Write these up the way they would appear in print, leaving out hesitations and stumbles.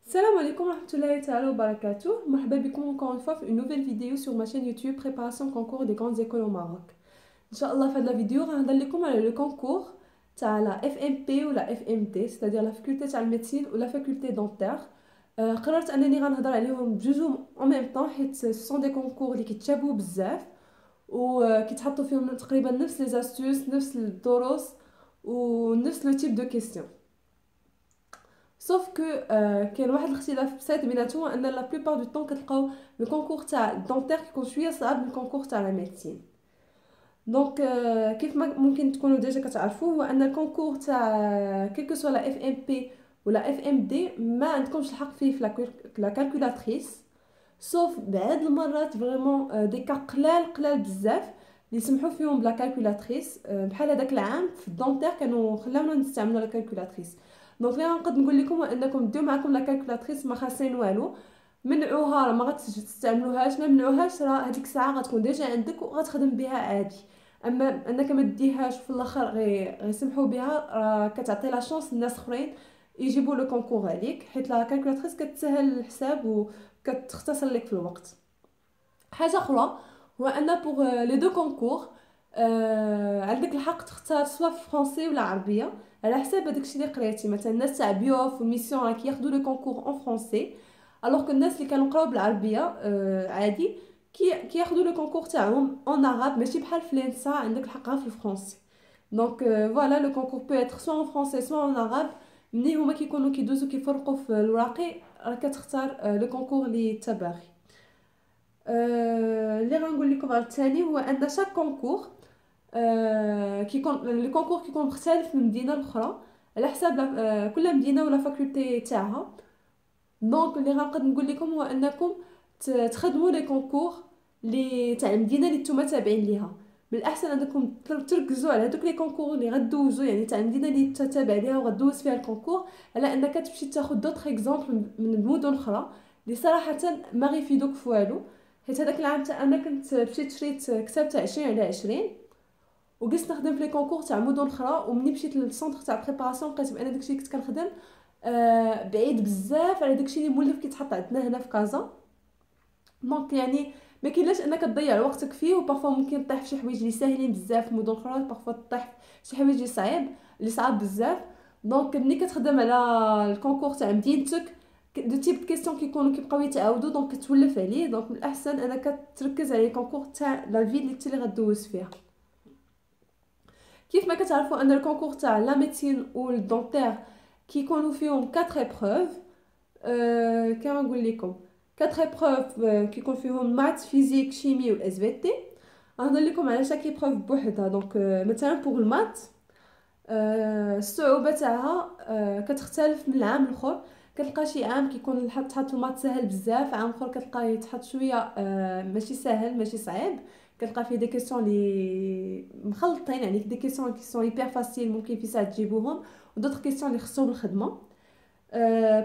Salam alaikum rahmatullahi ta'ala wa barakatuh. Marhaba bikoum encore une fois pour une nouvelle vidéo sur ma chaîne YouTube Préparation concours des grandes écoles au Maroc. Inch'Allah, في هذه الفيديو غنهضر على le concours تاع la FMP ou la FMD, c'est-à-dire la faculté تاع الميدecine ou la faculté dentaire. قررت انني غنهضر عليهم بجوجهم en même temps حيت ce sont des concours اللي كيتشابهوا بزاف وكيتحطوا فيهم تقريبا نفس les astuces, نفس الدروس ونفس le type de questions. سوف كو كاين واحد الاختلاف بسيط بيناتهم، ان لا بلوبار دو طون كتلقاو لو كونكور تاع الدونتير كيكون شويه صعب من الكونكور تاع لا ميديسين. دونك كيف ما ممكن تكونوا ديجا كتعرفوا هو ان الكونكور تاع كيلكو سوا لا اف ام بي ولا اف ام دي ما عندكمش الحق فيه في لا كالكولاتريس، سوف بعض المرات فريمون دي كا قلال بزاف اللي يسمحوا فيهم بلا كالكولاتريس. بحال هذاك العام في الدونتير كانوا خلاونا نستعملوا لا كالكولاتريس. دونك اللي غنقد نقول لكم هو انكم ديو معكم لا كالكولاتريس، ما خاسرين والو. منعوها راه ما غتستعملوهاش، ما منعوهاش راه هذيك الساعه غتكون ديجا عندك وغتخدم بها عادي. اما انك ما ديهاش وفي الاخر غيسمحوا بها، راه كتعطي لا شونس للناس اخرين يجيبوا لو كونكور عليك، حيت لا كالكولاتريس كتسهل الحساب وكتختصر لك في الوقت. حاجه اخرى هو ان بوغ لي دو كونكور عندك الحق تختار سوا فرونسي ولا عربيه على حساب هذاك الشيء اللي قريتي. مثلا الناس تاع بيوف وميسيون راه كياخذوا لو كونكور اون فرونسي، الوغ كو الناس اللي كانوا قراو بالعربيه عادي كياخذوا لو كونكور تاعهم اون عرب، ماشي بحال في لينسا عندك الحق غير في الفرونسي. دونك فوالا لو كونكور بو اتر سوا اون فرونسي سوا اون عرب. ملي هما كيكونوا كيدوزو كيفرقوا في الوراقي راه كتختار لو كونكور اللي تباغي. اللي غنقول لكم على الثاني هو ان شاك كونكور كيكون لي كونكور كيكون مختلف من مدينه لاخرى على حساب كل مدينه ولا فاكولتي تاعها. دونك اللي غنقد نقول لكم هو انكم تخدموا لي كونكور لي تاع المدينه اللي نتوما تابعين ليها. من الاحسن انكم تركزوا على هذوك لي كونكور اللي غدوزوا، يعني تاع المدينه اللي تتابع ليها وغدوز فيها الكونكور، على انك تمشي تاخذ دوطخ اكزومبل من المدن الاخرى اللي صراحه ما غيفيدوك في والو. حيت هذاك العام تاع انا كنت مشيت شريت كتاب تاع 20 على 20 وقست نخدم في لي كونكور تاع مدن اخرى، ومني مشيت للسونتر تاع بريباراسيون لقيت بان داكشي اللي كنت كنخدم بعيد بزاف على داكشي اللي مولف كيتحط عندنا هنا في كازا. دونك يعني ما كاينلاش انك تضيع وقتك فيه، وبارفو ممكن طيح في شي حوايج اللي ساهلين بزاف في مدن اخرى، بارفو طيح في شي حوايج اللي صعاب بزاف. دونك ملي كتخدم على الكونكور تاع مدينتك دو تيب كيسيون كيكونوا كيبقاو يتعاودوا، دونك كتولف عليه. دونك من الاحسن انك تركز على الكونكور تاع لا فيل اللي انت اللي غدوز فيها. كيف ما كتعرفوا ان الكونكور تاع لا ميديسين و الدونتير كيكونوا فيهم 4 ايبروف. كنقول لكم 4 ايبروف كيكون فيهم مات فيزيك شيمي والاس في تي. غنهضر لكم على شاك ايبروف بوحدها. دونك مثلا بوغ المات الصعوبه تاعها كتختلف من العام الاخر. كتلقى شي عام كيكون تحط المات سهل بزاف، عام اخر كتلقاه يتحط شويه ماشي سهل ماشي صعيب. كتلقى فيه دي كيسيون لي مخلطين، يعني دي كيسيون كي سون هيبر فاسيل ممكن في ساعه تجيبوهم، ودوطخ كيسيون اللي خصهم الخدمه.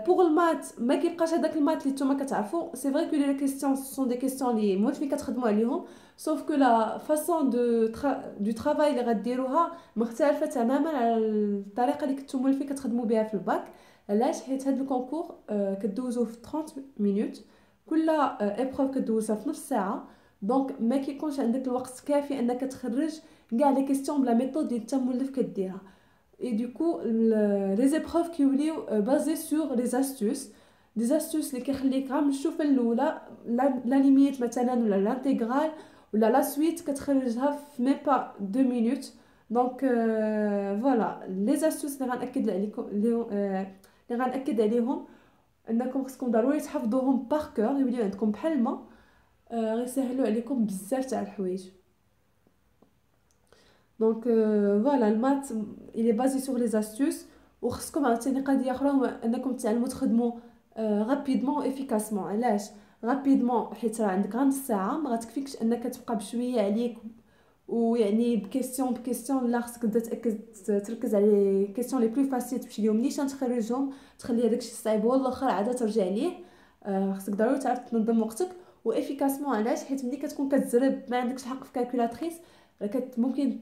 بوغ المات ما كيبقاش هذاك المات اللي نتوما كتعرفوا. سي فري كو لي كيسيون سون دي كيسيون لي موالفين كتخدموا عليهم، سوف كو لا فاصون دو ترافاي اللي غديروها مختلفه تماما على الطريقه اللي كنتو موالفين كتخدموا بها في الباك. علاش؟ حيت هاد الكونكور كدوزوه في 30 مينوت، كل ايبروف كدوزها في نص ساعه. دونك ما كيكونش عندك الوقت كافي انك تخرج كاع لي كيسيون بلا ميثود اللي انت مولف كديرها. Et du coup, les épreuves qui sont basées sur les astuces. Des astuces اللي كيخليك غير من الشوفه الاولى لا ليميت مثلا ولا الانتغرال ولا لا سويت كتخرجها في ميم با 2 مينوت. دونك فوالا لي astuces اللي غنأكد عليكم اللي غنأكد عليهم انكم خصكم ضروري تحفظوهم بار كور، يوليو عندكم بحال الماء. غيسهلوا عليكم بزاف تاع الحوايج. دونك فوالا المات il est basé sur les astuces. وخصكم عاوتاني قضيه اخرى هو انكم تعلموا تخدموا غابيدمون و افيكاسمون. علاش غابيدمون؟ حيت راه عندك غير نص ساعه، ما غتكفيكش انك تبقى بشويه عليك ويعني بكيسيون لا خصك تبدا تركز على لي كيسيون لي بلو فاسيل تمشي ليهم نيشان تخرجهم، تخلي هذاك الشيء الصعيب هو الاخر عاد ترجع ليه. خصك ضروري تعرف تنظم وقتك وافيكاسمون. علاش؟ حيت ملي كتكون كتزرب ما عندكش الحق في كالكولاتريس ممكن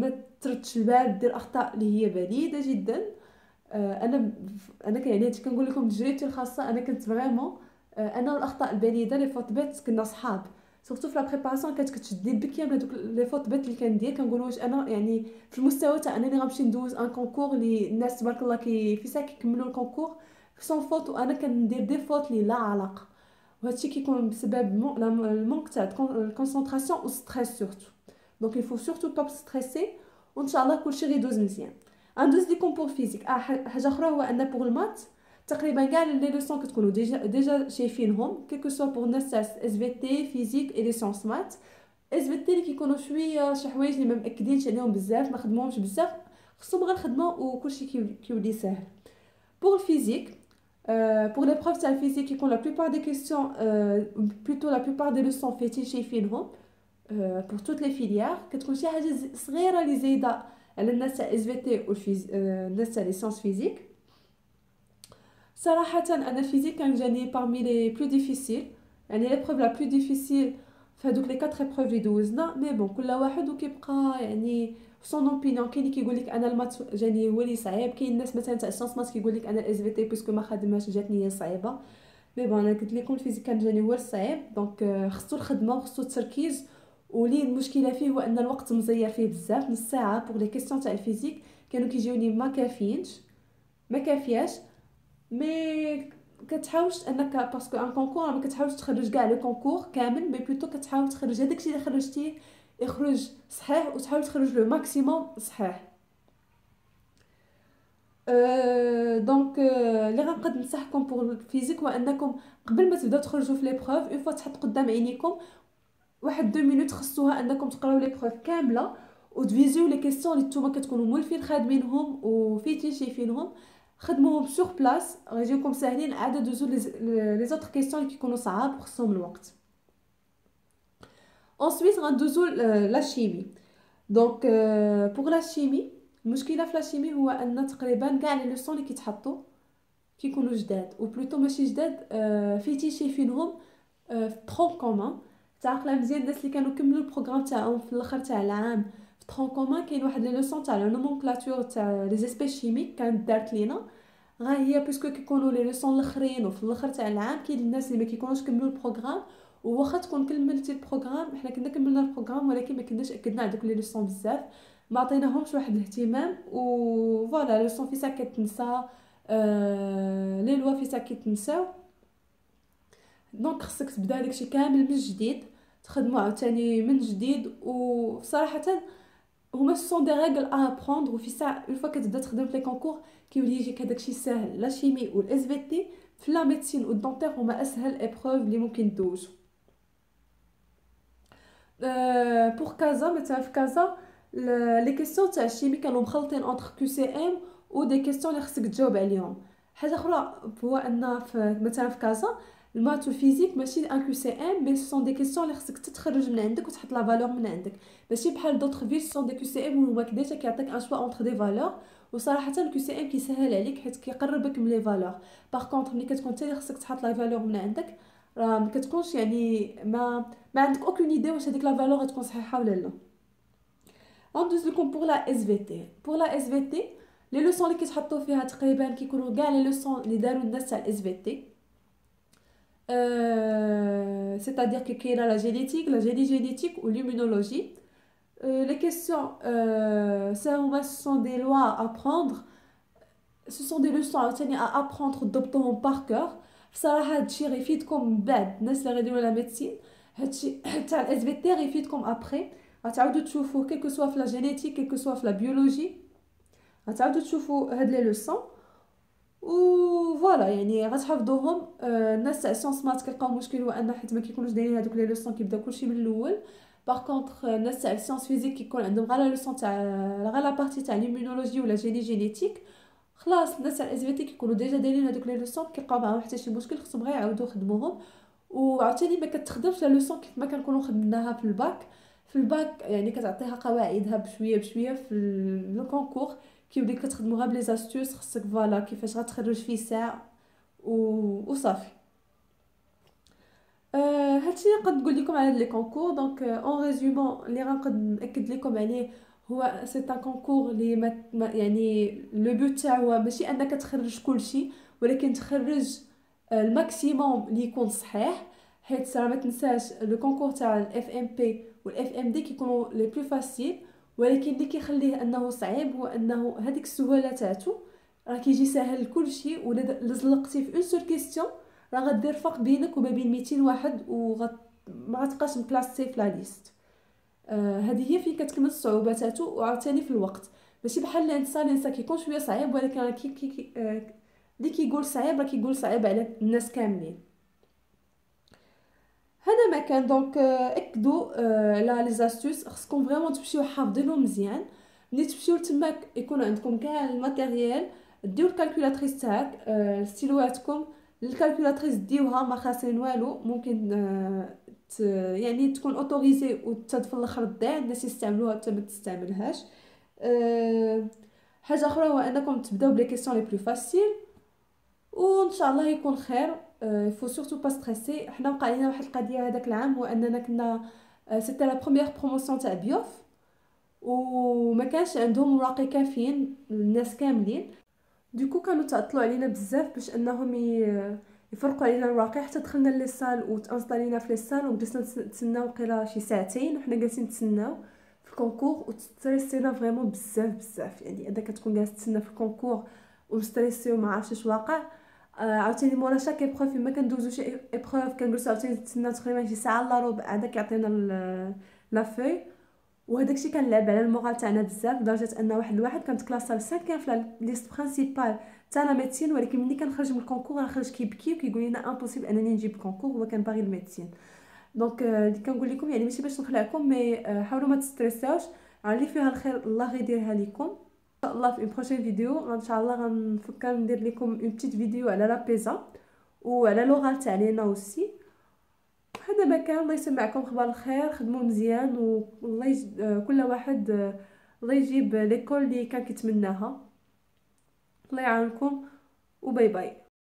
ما تردش البال دير اخطاء اللي هي بليده جدا. انا يعني هادشي كنقول لكم تجربتي الخاصه. انا كنت فريمون انا والاخطاء البليده لي فوت بيت كنا صحاب، سورتو في لا بريباراسيون كانت كتشدي بكيا بهذوك لي فوت بيت اللي كندير. كنقول واش انا يعني في المستوى تاع انني غنمشي ندوز ان كونكور اللي الناس تبارك الله في ساعه كيكملوا الكونكور سون فوت، وانا كندير دي فوت اللي لا علاقه. وهادشي كيكون بسبب المونك تاع الكونسونطراسيون و ستريس سورتو. دونك il faut surtout pas stresser وان شاء الله كلشي غيدوز مزيان. غندوز ليكم بور فيزيك. حاجه اخرى هو ان بور المات تقريبا كاع لي لوسون كتكونوا ديجا شايفينهم كيكو سوا بور الناس تاع اس في تي فيزيك اي لي سيونس مات. اس في تي اللي كيكونوا شويه شي حوايج اللي ما مأكدينش عليهم بزاف ما خدموهمش بزاف خصهم غير خدمه وكلشي كيولي ساهل. بور الفيزيك pour l'épreuve تاع الفيزيك يكون لا plupart des questions plutôt la plupart des leçons فايتين شايفينهم pour toutes les filières. كتكون شي حاجه صغيره اللي زايده على الناس تاع اس في تي الناس تاع لي سيونس فيزيك. صراحه انا الفيزيك كان جاني parmi les plus difficiles، يعني l'épreuve la plus difficile في هذوك لي 4 épreuves اللي دوزنا. مي بون كل واحد وكيبقى يعني سون اوبينيون. كاين اللي كيقول لك انا المات جاني هو اللي صعيب، كاين الناس مثلا تاع السيونس مات كيقول لك انا الاس في تي باسكو ما خدمهاش جاتني هي صعيبه. مي بون انا قلت لكم الفيزيك كان جاني هو الصعيب. دونك خصو الخدمه وخصو التركيز، ولي المشكله فيه هو ان الوقت مزير فيه بزاف. نص ساعه بوغ لي كيسيون تاع الفيزيك كانوا كيجيوني ما كافيينش ما كافياش. مي كتحاولش انك باسكو ان كونكور ما كتحاولش تخرج كاع لو كونكور كامل، مي بلوتو كتحاول تخرج هذاك الشيء اللي خرجتيه يخرج صحيح وتحاول تخرج لو ماكسيموم صحيح. دونك اللي غنقد ننصحكم بوغ الفيزيك هو انكم قبل ما تبداو تخرجوا في لي بروف اون فوا تحط قدام عينيكم واحد 2 مينوت خصوها انكم تقراو لي بروف كامله وتفيزيو لي كيسيون اللي نتوما كتكونوا مولفين خادمينهم وفيتين شايفينهم. خدموهم سور بلاص غيجيوكم ساهلين. عاد دوزو لي زوطر كيسيون اللي كيكونوا صعاب وخصهم الوقت. ensuite غندوزو لا شيمي. دونك بوغ لا شيمي المشكله في لا شيمي هو ان تقريبا كاع لي لوسون اللي كيتحطوا كيكونوا جداد و بلوتو ماشي جداد فيتين شايفينهم في ترون كومون. تعقل مزيان الناس اللي كانوا كملوا البروغرام تاعهم في الاخر تاع العام في ترون كومون كاين واحد لي لوسون تاع لا نومونكلاتور تاع لي زيسبيس شيميك كانت دارت لينا. غا هي باسكو كيكونوا لي لوسون الاخرين وفي الاخر تاع العام كاين الناس اللي ما كيكونوش كملوا البروغرام، وواخا تكون كملتي البروغرام حنا كنا كملنا البروغرام ولكن ما كناش اكدنا على دوك لي لوسون بزاف ما عطيناهمش واحد الاهتمام. و فوالا لوسون في ساعه كتنسى لي لوا في ساعه كيتنساو. دونك خصك تبدا داكشي كامل من جديد تخدمو عاوتاني من جديد. وصراحه هما سون دي ريغل ا ابروندر وفي ساعه اون فوا كتبدا تخدم في لي كونكور كيولي يجيك هداكشي ساهل. لا شيمي والاس في تي في لا ميديسين والدونتير هما اسهل ايبروف اللي ممكن دوزو. بور كازا مثلا في كازا لي كيسيون تاع الشيمي كانوا مخلطين اونتر كيو سي ام و دي كيسيون اللي خصك تجاوب عليهم. حاجه اخرى هو ان مثلا في كازا المات والفيزيك ماشي ان كيو سي ام مي سون دي كيسيون اللي خصك تتخرج من عندك وتحط لا فالور من عندك، ماشي بحال دوطخ فيل سون دي كيو سي ام هما كديجا كيعطيك ان شوا اونتر دي فالور. وصراحه الكيو سي ام كيسهل عليك حيت كيقربك من لي فالور. باغ كونطخ ملي كتكون حتى خصك تحط لا فالور من عندك راه ما كتكونش يعني ما عندك اوكين ايدي واش هذيك لا فالور غتكون صحيحه ولا لا. غندوز لكم بوغ لا اس في تي. بوغ لا اس في تي لي لوسون اللي كيتحطوا فيها تقريبا كيكونوا كاع لي لوسون اللي داروا الناس تاع الاس في تي. c'est-à-dire que كاينه لا جينيتيك لا جينيتيك و l'immunologie. les questions ça هما ce sont des lois à apprendre. ce sont des leçons عاوتاني à apprendre ضبطهم par cœur. بصراحه هادشي غيفيدكم من بعد الناس اللي غيديروا لا ميديسين. هادشي تاع الاس في تي غيفيدكم ابري غتعاودوا تشوفوه كيلكو سوا في لا جينيتيك كيلكو سوا في لا بيولوجي غتعاودوا تشوفوا هاد لي لوسون و فوالا يعني غتحفظوهم. الناس تاع سيونس مات كيلقاو مشكل هو ان حيت ما كيكونوش دايرين هذوك لي لوسون كيبداو كلشي من الاول. باغ كونطخ الناس تاع سيونس فيزيك كيكون عندهم غير لا لوسون تاع غير لا بارتي تاع ليمونولوجي ولا جينيتيك. خلاص الناس تاع الاس في تي كيكونوا ديجا دايرين هذوك لي لوسون كيلقاو معاهم حتى شي مشكل خصهم غير يعاودوا يخدموهم. وعاوتاني ما كتخدمش لا لوسون كيف ما كنكونوا خدمناها في الباك. في الباك يعني كتعطيها قواعدها بشويه بشويه في لو كونكور كيولي كتخدموا غير بلي زاستوس خصك فوالا كيفاش غتخرج فيه ساعه وصافي. هادشي اللي نقدر نقول لكم على لي كونكور. دونك اون ريزومون اللي غنقد ناكد لكم عليه هو سي ان كونكور اللي يعني لو بوت تاعو هو ماشي انك تخرج كلشي، ولكن تخرج الماكسيموم اللي يكون صحيح. حيت راه ما تنساش لو كونكور تاع الاف ام بي والاف ام دي كيكونوا لي بلو فاسيل، ولكن اللي كيخليه انه صعيب هو انه هذيك السهوله تاعو راه كيجي ساهل لكلشي، ولا زلقتي في اون سول كيستيون راه غدير فرق بينك وما بين 200 واحد ما غتبقاش مكلاسي في لا ليست. هذه هي فين كتكمن الصعوبه تاعو. وعاوتاني في الوقت ماشي بحال الانسان كيكون شويه صعيب، ولكن راه اللي كيقول صعيب راه كيقول صعيب على الناس كاملين. هذا ما كان دونك اكدوا على لي زاستوس، خصكم فريمون تمشيو حافظينهم مزيان. ملي تمشيو تماك يكون عندكم كاع الماتيريال، ديو الكالكولاتريس تاعك، ستيلواتكم. الكالكولاتريس ديوها ما خاسرين والو، ممكن يعني تكون اوتوريزي وتد في الاخر تضيع، الناس يستعملوها حتى ما تستعملهاش. أه حاجه اخرى هو انكم تبداو بلي كيسيون لي بلو فاسيل، وان شاء الله يكون خير. فو سورتو با ستريسي. حنا وقع لينا واحد القضيه هذاك العام، هو اننا كنا سيتي لا بروميير بروموسيون تاع بيوف، وما كانش عندهم مراقي كافيين للناس كاملين. دوكو كانوا تعطلوا علينا بزاف باش انهم يفرقوا علينا الواقع، حتى دخلنا لي سال وتانستالينا في لي سال وجلسنا نتسناو قيلا شي ساعتين وحنا جالسين نتسناو في الكونكور، وتستريسينا فريمون بزاف بزاف. يعني اذا كتكون جالس تسنى في الكونكور ومستريسي وما عارفش اش واقع. عاوتاني مورا شاك ايبروف ما كندوزو شي ايبروف كنجلسو عاوتاني نتسناو تقريبا شي ساعه الا ربع هذاك يعطينا لا فوي. وهذاك الشيء كنلعب على المورال تاعنا بزاف، لدرجه ان واحد الواحد كانت كلاسا 5 في لا ليست برينسيبال تاع لا ميديسين، ولكن ملي كنخرج من الكونكور غنخرج كيبكي وكيقول لنا امبوسيبل انني نجيب الكونكور، هو كان باغي الميديسين. دونك اللي كنقول لكم يعني ماشي باش نخلعكم، مي حاولوا ما تستريساوش، اللي فيها الخير الله غيديرها لكم ان شاء الله. في بروشين فيديو ان شاء الله غنفكر ندير لكم اون بتيت فيديو على لا بيزا وعلى لوغال تاع لينا اوسي. هذا ما كان. الله يسمعكم خبر الخير، خدموا مزيان، والله كل واحد الله يجيب ليكول اللي كان كيتمناها. الله يعاونكم، وباي باي.